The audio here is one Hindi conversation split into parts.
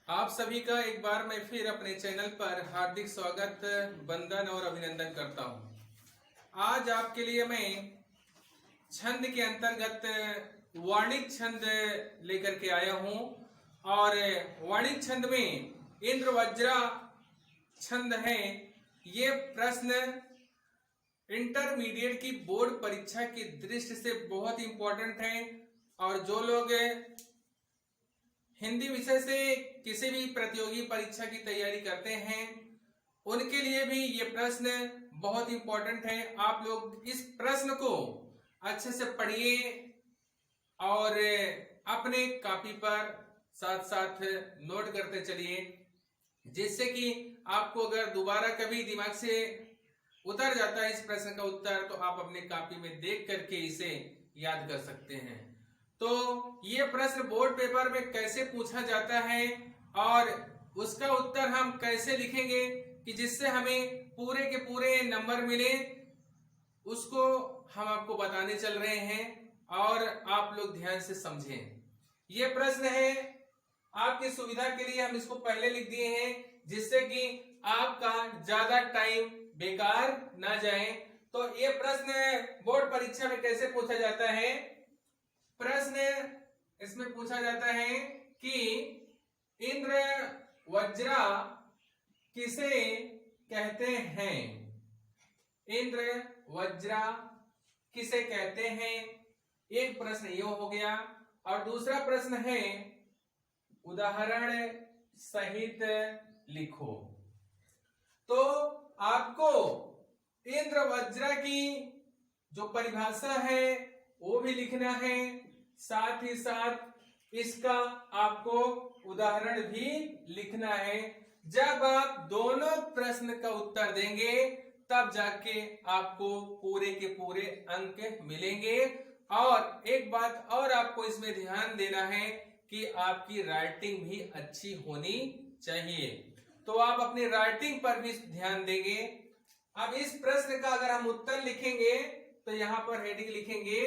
आप सभी का एक बार मैं फिर अपने चैनल पर हार्दिक स्वागत, वंदन और अभिनंदन करता हूं। आज आपके लिए मैं छंद के अंतर्गत वाणिक छंद लेकर के आया हूं और वाणिक छंद में इंद्र वज्रा छंद है। ये प्रश्न इंटरमीडिएट की बोर्ड परीक्षा की दृष्टि से बहुत इंपॉर्टेंट है और जो लोग हिंदी विषय से किसी भी प्रतियोगी परीक्षा की तैयारी करते हैं उनके लिए भी ये प्रश्न बहुत इंपॉर्टेंट है। आप लोग इस प्रश्न को अच्छे से पढ़िए और अपने कॉपी पर साथ साथ नोट करते चलिए, जिससे कि आपको अगर दोबारा कभी दिमाग से उतर जाता है इस प्रश्न का उत्तर तो आप अपने कॉपी में देख करके इसे याद कर सकते हैं। तो ये प्रश्न बोर्ड पेपर में कैसे पूछा जाता है और उसका उत्तर हम कैसे लिखेंगे कि जिससे हमें पूरे के पूरे नंबर मिले, उसको हम आपको बताने चल रहे हैं और आप लोग ध्यान से समझें। ये प्रश्न है आपकी सुविधा के लिए, हम इसको पहले लिख दिए हैं जिससे कि आपका ज्यादा टाइम बेकार ना जाए। तो ये प्रश्न बोर्ड परीक्षा में कैसे पूछा जाता है? प्रश्न इसमें पूछा जाता है कि इंद्र वज्रा किसे कहते हैं? इंद्र वज्रा किसे कहते हैं? एक प्रश्न ये हो गया और दूसरा प्रश्न है उदाहरण सहित लिखो। तो आपको इंद्र वज्रा की जो परिभाषा है वो भी लिखना है, साथ ही साथ इसका आपको उदाहरण भी लिखना है। जब आप दोनों प्रश्न का उत्तर देंगे तब जाके आपको पूरे के पूरे अंक मिलेंगे। और एक बात और आपको इसमें ध्यान देना है कि आपकी राइटिंग भी अच्छी होनी चाहिए, तो आप अपनी राइटिंग पर भी ध्यान देंगे। अब इस प्रश्न का अगर हम उत्तर लिखेंगे तो यहां पर हेडिंग लिखेंगे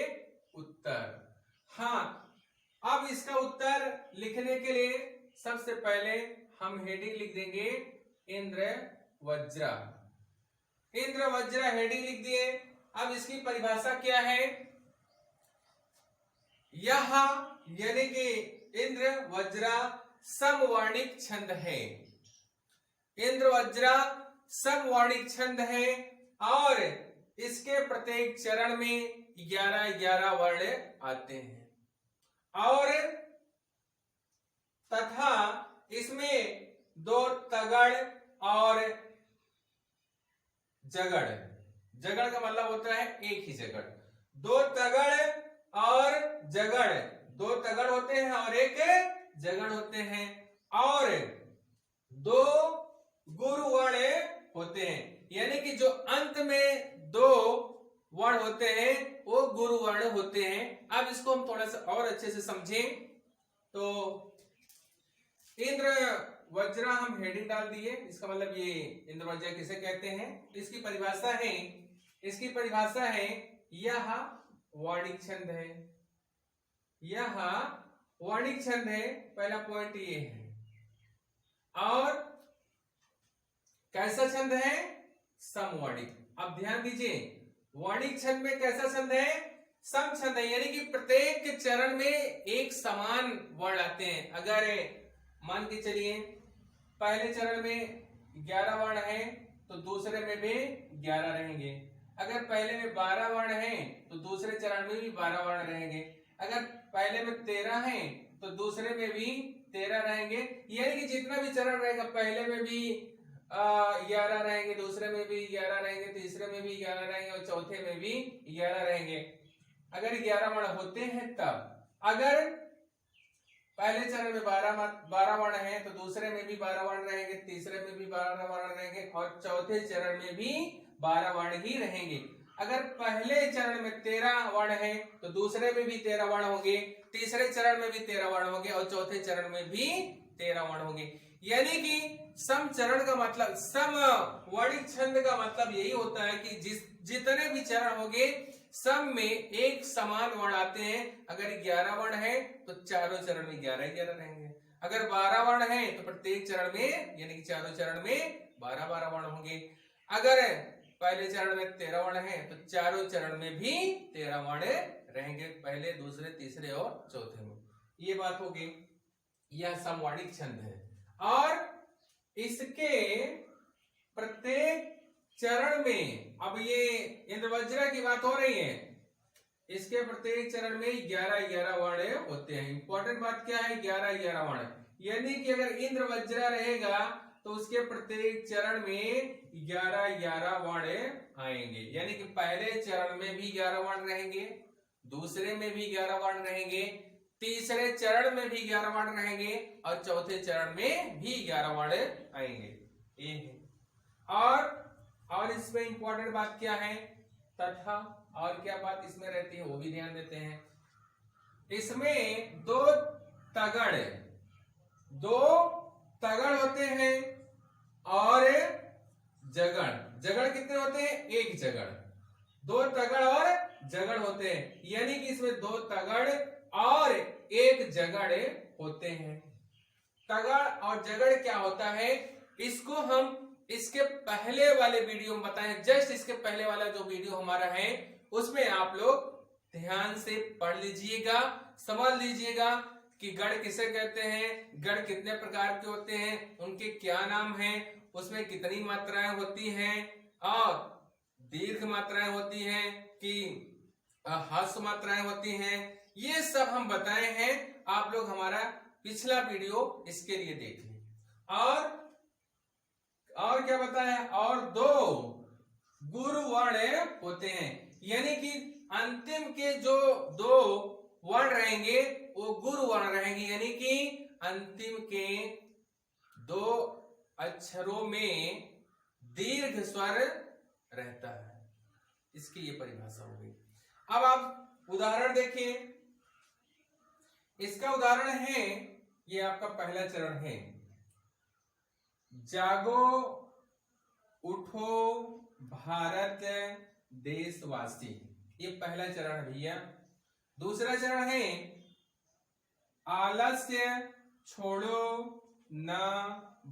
उत्तर। हाँ, अब इसका उत्तर लिखने के लिए सबसे पहले हम हेडिंग लिख देंगे इंद्र वज्रा। इंद्र वज्रा हेडिंग लिख दिए। अब इसकी परिभाषा क्या है? यह यानी कि इंद्र वज्रा समवर्णिक छंद है। इंद्र वज्रा समवर्णिक छंद है और इसके प्रत्येक चरण में 11-11 वर्ण आते हैं और तथा इसमें 2 तगड़ और जगड़। जगड़ का मतलब होता है एक ही जगड़। 2 तगड़ और जगड़, 2 तगड़ होते हैं और एक जगड़ होते हैं और 2 गुरु वर्ण होते हैं, यानी कि जो अंत में 2 वर्ण होते हैं वो गुरु वर्ण होते हैं। अब इसको हम थोड़ा सा और अच्छे से समझें। तो इंद्र वज्रा हम हेडिंग डाल दिए, इसका मतलब ये इंद्र वज्रा किसे कहते हैं। इसकी परिभाषा है, इसकी परिभाषा है यह वाणिक छंद है। यह वाणिक छंद है, पहला पॉइंट ये है। और कैसा छंद है? समवर्णिक। अब ध्यान दीजिए, वाणिक छंद में कैसा छंद है? सम छंद है, यानी कि प्रत्येक चरण में एक समान वर्ण आते हैं। अगर मान के चलिए पहले चरण में 11 वर्ण है तो दूसरे में भी 11 रहेंगे। अगर पहले में 12 वर्ण है तो दूसरे चरण में भी 12 वर्ण रहेंगे। अगर पहले में 13 है तो दूसरे में भी 13 रहेंगे। यानी कि जितना भी चरण रहेगा, पहले में भी 11 रहेंगे, दूसरे में भी 11 रहेंगे, तीसरे में भी 11 रहेंगे और चौथे में भी 11 रहेंगे। अगर 11 वर्ण होते हैं तब, अगर पहले चरण में 12 वर्ण है तो दूसरे में भी 12 वर्ण रहेंगे, तीसरे में भी 12 वर्ण रहेंगे और चौथे चरण में भी 12 वर्ण ही रहेंगे। अगर पहले चरण में 13 वर्ण है तो दूसरे में भी 13 वर्ण होंगे, तीसरे चरण में भी 13 वर्ण होंगे और चौथे चरण में भी 13 वर्ण होंगे। यानी कि सम चरण का मतलब, सम वर्णिक छंद का मतलब यही होता है कि जितने भी चरण होंगे सब में एक समान वर्ण आते हैं। अगर 11 वर्ण है तो चारों चरण में 11-11 रहेंगे। अगर 12 वर्ण है तो प्रत्येक चरण में यानी कि चारों चरण में 12-12 वर्ण होंगे। अगर पहले चरण में 13 वर्ण है तो चारों चरण में भी 13 वर्ण रहेंगे, पहले, दूसरे, तीसरे और चौथे में। ये बात हो गई, यह समवर्णिक छंद है। और इसके प्रत्येक चरण में, अब ये इंद्रवज्रा की बात हो रही है, इसके प्रत्येक चरण में 11-11 वर्ण होते हैं। इंपॉर्टेंट बात क्या है, 11-11 वर्ण, यानी कि अगर इंद्रवज्रा रहेगा तो उसके प्रत्येक चरण में 11-11 वर्ण आएंगे, यानी कि पहले चरण में भी 11 वर्ण रहेंगे, दूसरे में भी 11 वर्ण रहेंगे, तीसरे चरण में भी 11 वर्ण रहेंगे और चौथे चरण में भी 11 वर्ण आएंगे। ये है। और इसमें इंपॉर्टेंट बात क्या है, तथा और क्या बात इसमें रहती है वो भी ध्यान देते हैं। इसमें दो तगड़ होते हैं और जगड़ कितने होते हैं, एक जगड़, दो तगड़ और जगड़ होते हैं, यानी कि इसमें दो तगड़ और एक जगड़ होते हैं। तगड़ और जगड़ क्या होता है, इसको हम इसके पहले वाले वीडियो में बताएं, जस्ट इसके पहले वाला जो वीडियो हमारा है उसमें आप लोग ध्यान से पढ़ लीजिएगा, समझ लीजिएगा कि गढ़ किसे कहते हैं, गढ़ कितने प्रकार के होते हैं, उनके क्या नाम हैं, उसमें कितनी मात्राएं होती हैं और दीर्घ मात्राएं होती हैं कि ह्रस्व मात्राएं होती हैं, ये सब हम बताए हैं। आप लोग हमारा पिछला वीडियो इसके लिए देख लें। और क्या बताया है, और दो गुरु वर्ण होते हैं, यानी कि अंतिम के जो दो वर्ण रहेंगे वो गुरु वर्ण रहेंगे, यानी कि अंतिम के दो अक्षरों में दीर्घ स्वर रहता है। इसकी ये परिभाषा हो गई। अब आप उदाहरण देखिए, इसका उदाहरण है, ये आपका पहला चरण है, जागो उठो भारत देशवासी, ये पहला चरण है भैया। दूसरा चरण है आलस्य छोड़ो न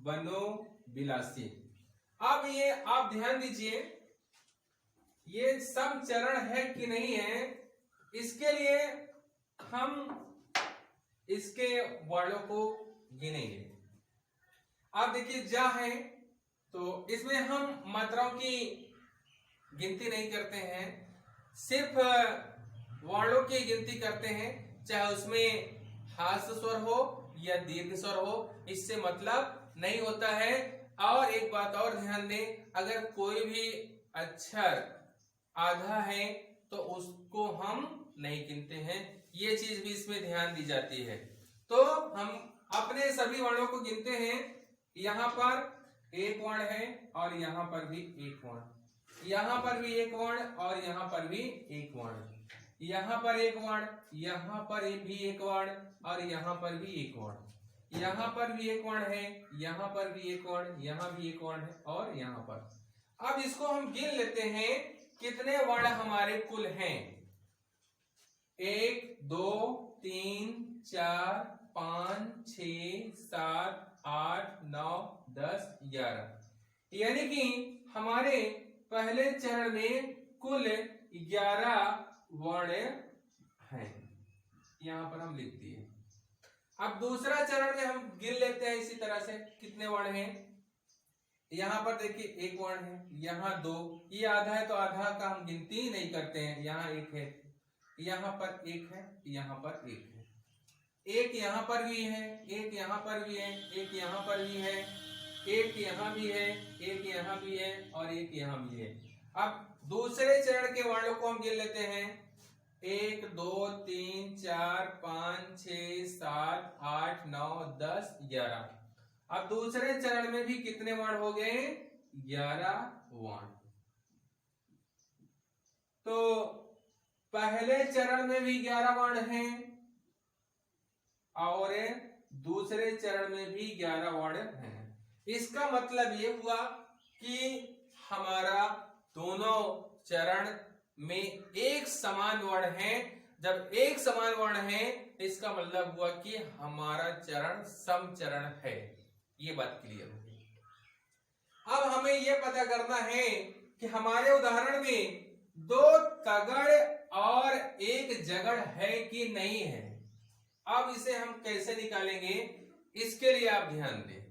बनो बिलासी। अब ये आप ध्यान दीजिए, ये सब चरण है कि नहीं है, इसके लिए हम इसके वर्णों को गिनेंगे। आप देखिए, जा है तो इसमें हम मात्राओं की गिनती नहीं करते हैं, सिर्फ वर्णों की गिनती करते हैं, चाहे उसमें ह्रस्व स्वर हो या दीर्घ स्वर हो, इससे मतलब नहीं होता है। और एक बात और ध्यान दें, अगर कोई भी अक्षर आधा है तो उसको हम नहीं गिनते हैं, ये चीज भी इसमें ध्यान दी जाती है। तो हम अपने सभी वर्णों को गिनते हैं। यहाँ पर एक वर्ण है और यहाँ पर भी एक वर्ण, यहाँ पर भी एक वर्ण और यहाँ पर भी एक वर्ण, यहाँ पर एक वर्ण, यहाँ पर भी एक वर्ण और यहाँ पर भी एक वर्ण, यहाँ पर भी एक वर्ण है, यहाँ पर भी एक वर्ण, यहाँ भी एक वर्ण है और यहाँ पर। अब इसको हम गिन लेते हैं, कितने वर्ण हमारे कुल हैं। 1 2 3 4 5 6 7 8 9 10 11, यानी कि हमारे पहले चरण में कुल 11 वर्ण हैं, यहां पर हम लिख दिए। अब दूसरा चरण में हम गिन लेते हैं इसी तरह से, कितने वर्ण हैं। यहाँ पर देखिए एक वर्ण है, यहाँ 2, ये आधा है तो आधा का हम गिनती ही नहीं करते हैं, यहाँ एक है, यहाँ पर एक है, यहाँ पर एक है, एक यहाँ पर भी है, एक यहाँ पर भी है, एक यहाँ पर भी है, एक यहाँ भी है, एक यहाँ भी है और एक यहाँ भी है। अब दूसरे चरण के वर्णों को हम गिन लेते हैं, 1 2 3 4 5 6 7 8 9 10 11। अब दूसरे चरण में भी कितने वर्ण हो गए, 11 वर्ण। तो पहले चरण में भी 11 वर्ण हैं और दूसरे चरण में भी 11 वर्ण हैं। इसका मतलब ये हुआ कि हमारा दोनों चरण में एक समान वर्ण है। जब एक समान वर्ण है इसका मतलब हुआ कि हमारा चरण सम चरण है। ये बात क्लियर होगी। अब हमें यह पता करना है कि हमारे उदाहरण में दो तगड़ और एक जगड़ है कि नहीं है। अब इसे हम कैसे निकालेंगे, इसके लिए आप ध्यान दें।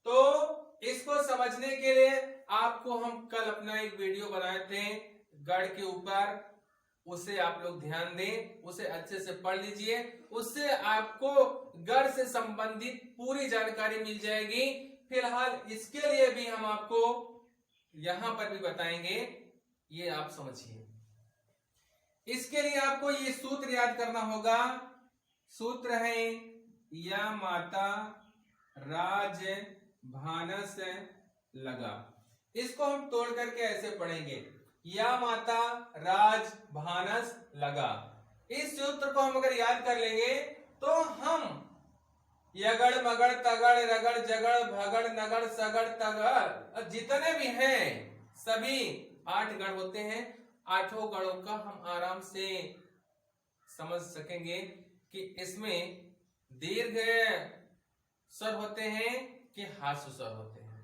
तो इसको समझने के लिए आपको हम कल अपना एक वीडियो बनाए थे गढ़ के ऊपर, उसे आप लोग ध्यान दें, उसे अच्छे से पढ़ लीजिए। उससे आपको गढ़ से संबंधित पूरी जानकारी मिल जाएगी। फिलहाल इसके लिए भी हम आपको यहां पर भी बताएंगे, ये आप समझिए। इसके लिए आपको ये सूत्र याद करना होगा। सूत्र है या माता राज भानस लगा। इसको हम तोड़ करके ऐसे पढ़ेंगे, या माता राज भानस लगा। इस सूत्र को हम अगर याद कर लेंगे तो हम यगड़ मगड़ तगड़ रगड़ जगड़ भगड़ नगड़ सगड़ तगड़ जितने भी हैं सभी 8 गण होते हैं। 8 गणों का हम आराम से समझ सकेंगे कि इसमें दीर्घ स्वर होते हैं कि हास्य स्वर होते हैं।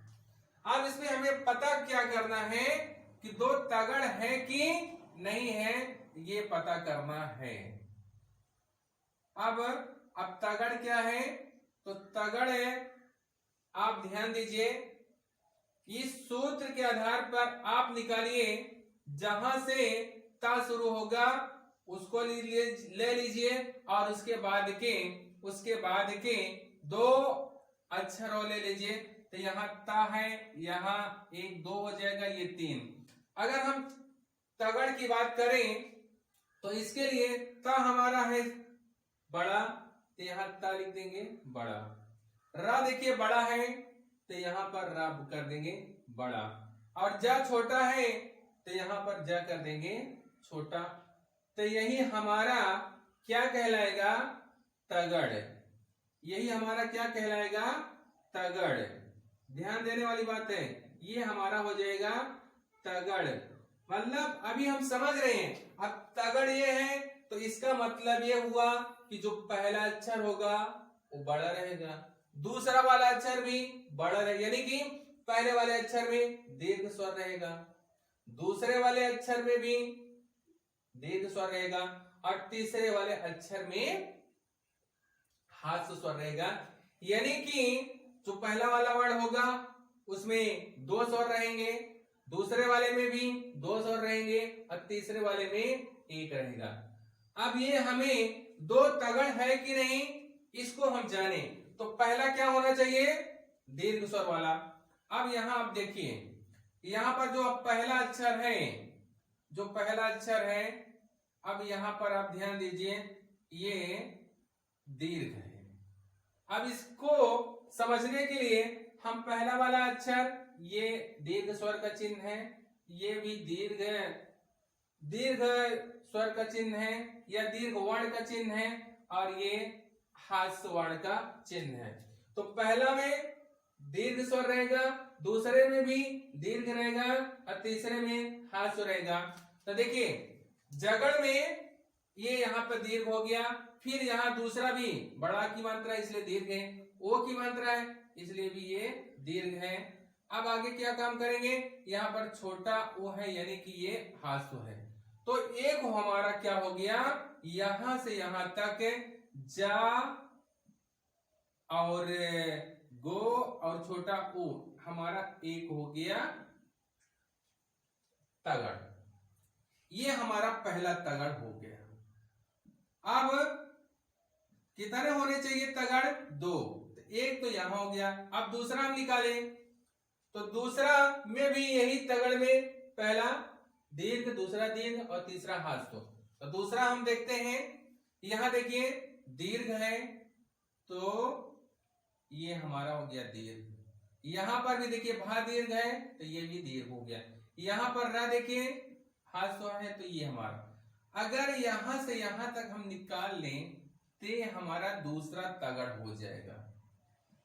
अब इसमें हमें पता क्या करना है कि दो तगड़ है कि नहीं है, ये पता करना है। अब तगड़ क्या है, तो तगड़ है, आप ध्यान दीजिए, इस सूत्र के आधार पर आप निकालिए, जहां से ता शुरू होगा उसको ले लीजिए और उसके बाद के 2 अक्षर और ले लीजिए। तो यहाँ ता है, यहाँ 1 2 हो जाएगा, ये 3। अगर हम तगड़ की बात करें तो इसके लिए ता हमारा है बड़ा, तो यहाँ ता लिख देंगे बड़ा। रा देखिए बड़ा है, तो यहाँ पर रा कर देंगे बड़ा। और जा छोटा है, तो यहाँ पर जा कर देंगे छोटा। तो यही हमारा क्या कहलाएगा, तगड़। यही हमारा क्या कहलाएगा, तगड़। ध्यान देने वाली बात है, ये हमारा हो जाएगा तगड़। मतलब अभी हम समझ रहे हैं। अब तगड़ ये है तो इसका मतलब ये हुआ कि जो पहला अक्षर होगा वो बड़ा रहेगा, दूसरा वाला अक्षर भी बड़ा रहेगा, यानी कि पहले वाले अक्षर में दीर्घ स्वर रहेगा, दूसरे वाले अक्षर में भी दीर्घ स्वर रहेगा और तीसरे वाले अक्षर में हास्य स्वर रहेगा। यानी कि जो पहला वाला वर्ड होगा उसमें 2 स्वर रहेंगे, दूसरे वाले में भी 2 स्वर रहेंगे और तीसरे वाले में 1 रहेगा। अब ये हमें 2 तगड़ है कि नहीं इसको हम जाने, तो पहला क्या होना चाहिए, दीर्घ स्वर वाला। अब यहां आप देखिए, यहां पर जो पहला अक्षर है, अब यहां पर आप ध्यान दीजिए, ये दीर्घ है। अब इसको समझने के लिए हम पहला वाला अक्षर, ये दीर्घ स्वर का चिन्ह है, ये भी दीर्घ स्वर का चिन्ह है या दीर्घ वर्ण का चिन्ह है, और ये हास्य वर्ण का चिन्ह है। तो पहला में दीर्घ स्वर रहेगा, दूसरे में भी दीर्घ रहेगा और तीसरे में हास्य रहेगा। तो देखिए जगड़ में ये यहाँ पर दीर्घ हो गया, फिर यहाँ दूसरा भी बड़ा की मात्रा है इसलिए दीर्घ है, ओ की मात्रा है इसलिए भी ये दीर्घ है। अब आगे क्या काम करेंगे, यहाँ पर छोटा ओ है यानी कि ये हास्य है। तो एक हमारा क्या हो गया, यहां से यहां तक जा और गो और छोटा ओ हमारा एक हो गया तगड़। ये हमारा पहला तगड़ हो गया। अब कितने होने चाहिए तगड़, 2। एक तो यहां हो गया। अब दूसरा हम निकालें तो दूसरा में भी यही तगड़ में पहला दीर्घ, दूसरा दीर्घ और तीसरा हास्य। तो दूसरा हम देखते हैं, यहां देखिए दीर्घ है तो ये हमारा हो गया दीर्घ। यहां पर भी देखिए भा दीर्घ है तो ये भी दीर्घ हो गया। यहां पर रा देखिए हास्य है तो ये हमारा। अगर यहां से यहां तक हम निकाल लें तो ये हमारा दूसरा तगड़ हो जाएगा।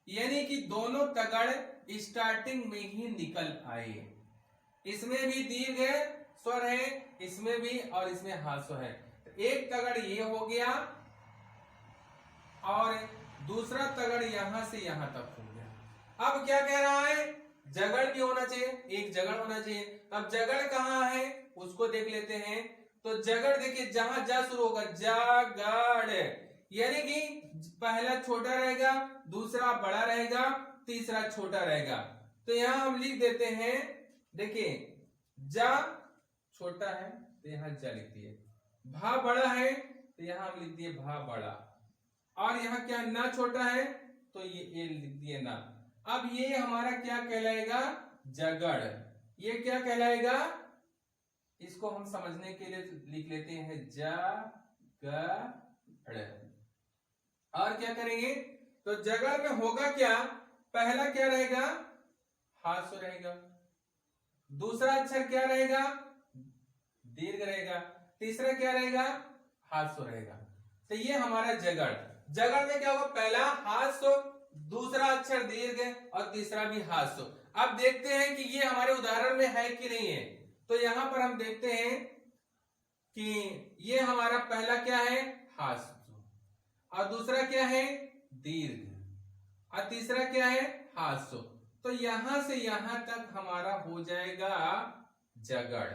यानी कि दोनों तगड़ स्टार्टिंग में ही निकल आए। इसमें भी दीर्घ स्वर है, इसमें भी, और इसमें हास्य है। तो एक तगड़ ये हो गया और दूसरा तगड़ यहां से यहां तक हो गया। अब क्या कह रहा है, जगड़ भी होना चाहिए, एक जगड़ होना चाहिए। अब जगड़ कहाँ है उसको देख लेते हैं। तो जगड़ देखिए जहां जा शुरू होगा, जगड़, यानी कि पहला छोटा रहेगा, दूसरा बड़ा रहेगा, तीसरा छोटा रहेगा। तो यहां हम लिख देते हैं, देखिए जा छोटा है तो यहां जा लिख दिए, भा बड़ा है तो यहां हम लिख दिए भा बड़ा, और यहां क्या ना छोटा है तो ये लिख दिए ना। अब ये हमारा क्या कहलाएगा, जगड़। ये क्या कहलाएगा, इसको हम समझने के लिए लिख लेते हैं जगड़। और क्या करेंगे, तो जगड़ में होगा क्या, पहला क्या रहेगा, हास्य रहेगा, दूसरा अक्षर क्या रहेगा, दीर्घ रहेगा, तीसरा क्या रहेगा, हास्य रहेगा। तो ये हमारा जगड़। जगड़ में क्या होगा, पहला हास्य, दूसरा अक्षर दीर्घ और तीसरा भी हास्य। अब देखते हैं कि ये हमारे उदाहरण में है कि नहीं है। तो यहां पर हम देखते हैं कि ये हमारा पहला क्या है, हास्य, और दूसरा क्या है, दीर्घ, और तीसरा क्या है, हास्य। तो यहां से यहां तक हमारा हो जाएगा जगड़।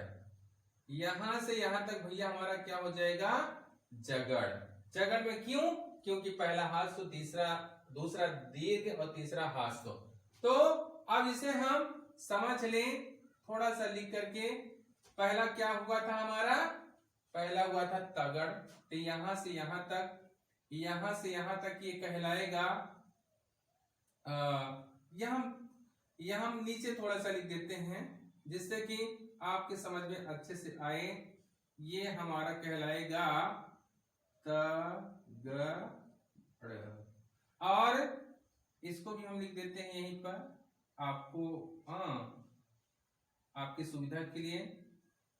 यहां से यहां तक भैया हमारा क्या हो जाएगा, जगड़। जगड़ में क्यों, क्योंकि पहला हास्य, दूसरा दीर्घ और तीसरा हास्य। तो अब इसे हम समझ लें थोड़ा सा लिख करके। पहला क्या हुआ था हमारा, पहला हुआ था तगड़। तो यहां से यहां तक, यहां से यहां तक ये कहलाएगा, यहां हम नीचे थोड़ा सा लिख देते हैं जिससे कि आपके समझ में अच्छे से आए। ये हमारा कहलाएगा तगड़, और इसको भी हम लिख देते हैं यहीं पर आपको आपकी सुविधा के लिए।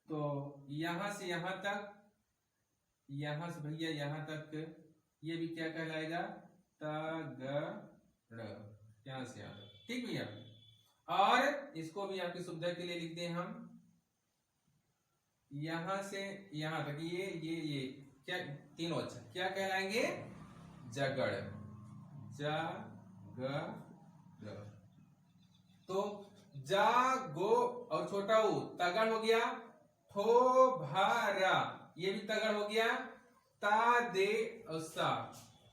तो यहां से यहां तक, यहां से भैया यहां तक, ये भी क्या कहलाएगा, तगड़, यहां से यहां तक, ठीक भैया। और इसको भी आपकी सुविधा के लिए लिख दें हम, यहां से यहां तक, ये क्या, तीनों अक्षर क्या कहलाएंगे, जगड़, जगड़। तो जा गो और छोटा ऊ तगड़ हो गया, ठो भारा ये भी तगड़ हो गया, ता दे और सा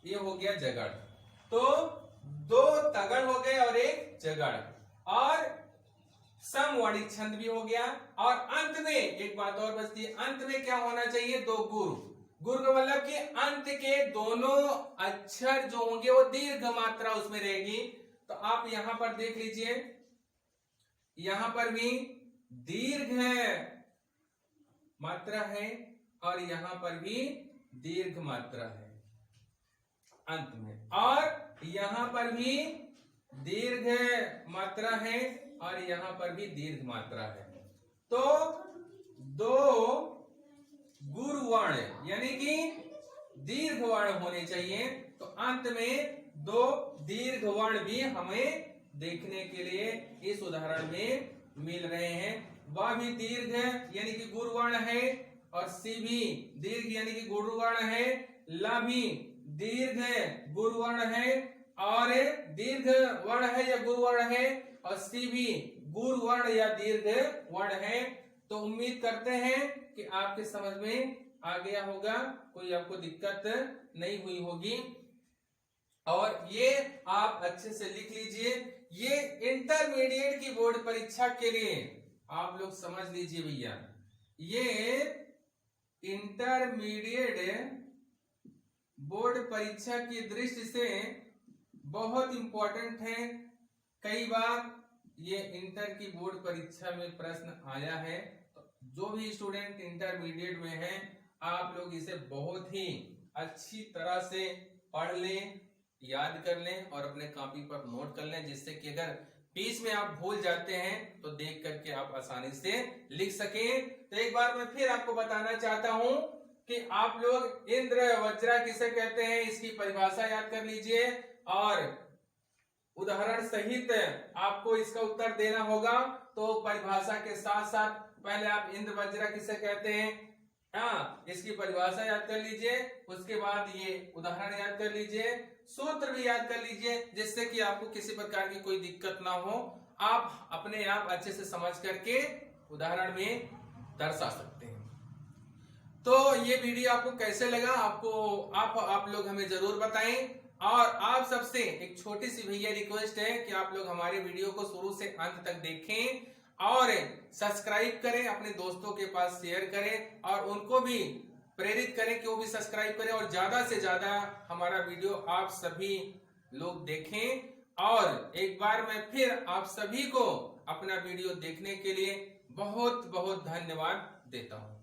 ये हो गया जगड़। तो दो तगड़ हो गए और एक जगड़, और समवर्णिक छंद भी हो गया। और अंत में एक बात और बचती है, अंत में क्या होना चाहिए, दो गुरु। गुरु का मतलब कि अंत के दोनों अक्षर जो होंगे वो दीर्घ मात्रा उसमें रहेगी। तो आप यहां पर देख लीजिए, यहां पर भी दीर्घ है मात्रा है, और यहां पर भी दीर्घ मात्रा है अंत में, और यहां पर भी दीर्घ मात्रा है, और यहां पर भी दीर्घ मात्रा है। तो दो गुरुवर्ण यानी कि दीर्घ वर्ण होने चाहिए। तो अंत में दो दीर्घ वर्ण भी हमें देखने के लिए इस उदाहरण में मिल रहे हैं। वह भी दीर्घ यानी कि गुरुवर्ण है, और सी भी दीर्घ यानी कि गुरुवर्ण है, ला भी दीर्घ गुरुवर्ण है, और दीर्घ वर्ण है या गुरुवर्ण है, और सी भी गुरुवर्ण या दीर्घ वर्ण है। तो उम्मीद करते हैं कि आपके समझ में आ गया होगा, कोई आपको दिक्कत नहीं हुई होगी। और ये आप अच्छे से लिख लीजिए। ये इंटरमीडिएट की बोर्ड परीक्षा के लिए आप लोग समझ लीजिए भैया, ये इंटरमीडिएट बोर्ड परीक्षा की दृष्टि से बहुत इंपॉर्टेंट है। कई बार ये इंटर की बोर्ड परीक्षा में प्रश्न आया है। तो जो भी स्टूडेंट इंटरमीडिएट में हैं, आप लोग इसे बहुत ही अच्छी तरह से पढ़ लें, याद कर लें और अपने कॉपी पर नोट कर लें, जिससे कि अगर बीच में आप भूल जाते हैं तो देख करके आप आसानी से लिख सकें। तो एक बार मैं फिर आपको बताना चाहता हूं कि आप लोग इंद्र वज्रा किसे कहते हैं, इसकी परिभाषा याद कर लीजिए, और उदाहरण सहित आपको इसका उत्तर देना होगा। तो परिभाषा के साथ साथ पहले आप इंद्र वज्रा किसे कहते हैं हाँ, इसकी परिभाषा याद कर लीजिए, उसके बाद ये उदाहरण याद कर लीजिए, सूत्र भी याद कर लीजिए, जिससे कि आपको किसी प्रकार की कोई दिक्कत ना हो, आप अपने आप अच्छे से समझ करके उदाहरण में दर्शा सकते हैं। तो ये वीडियो आपको कैसे लगा, आप लोग हमें जरूर बताएं। और आप सबसे एक छोटी सी भैया रिक्वेस्ट है कि आप लोग हमारे वीडियो को शुरू से अंत तक देखें और सब्सक्राइब करें, अपने दोस्तों के पास शेयर करें और उनको भी प्रेरित करें कि वो भी सब्सक्राइब करें और ज्यादा से ज्यादा हमारा वीडियो आप सभी लोग देखें। और एक बार मैं फिर आप सभी को अपना वीडियो देखने के लिए बहुत बहुत धन्यवाद देता हूं।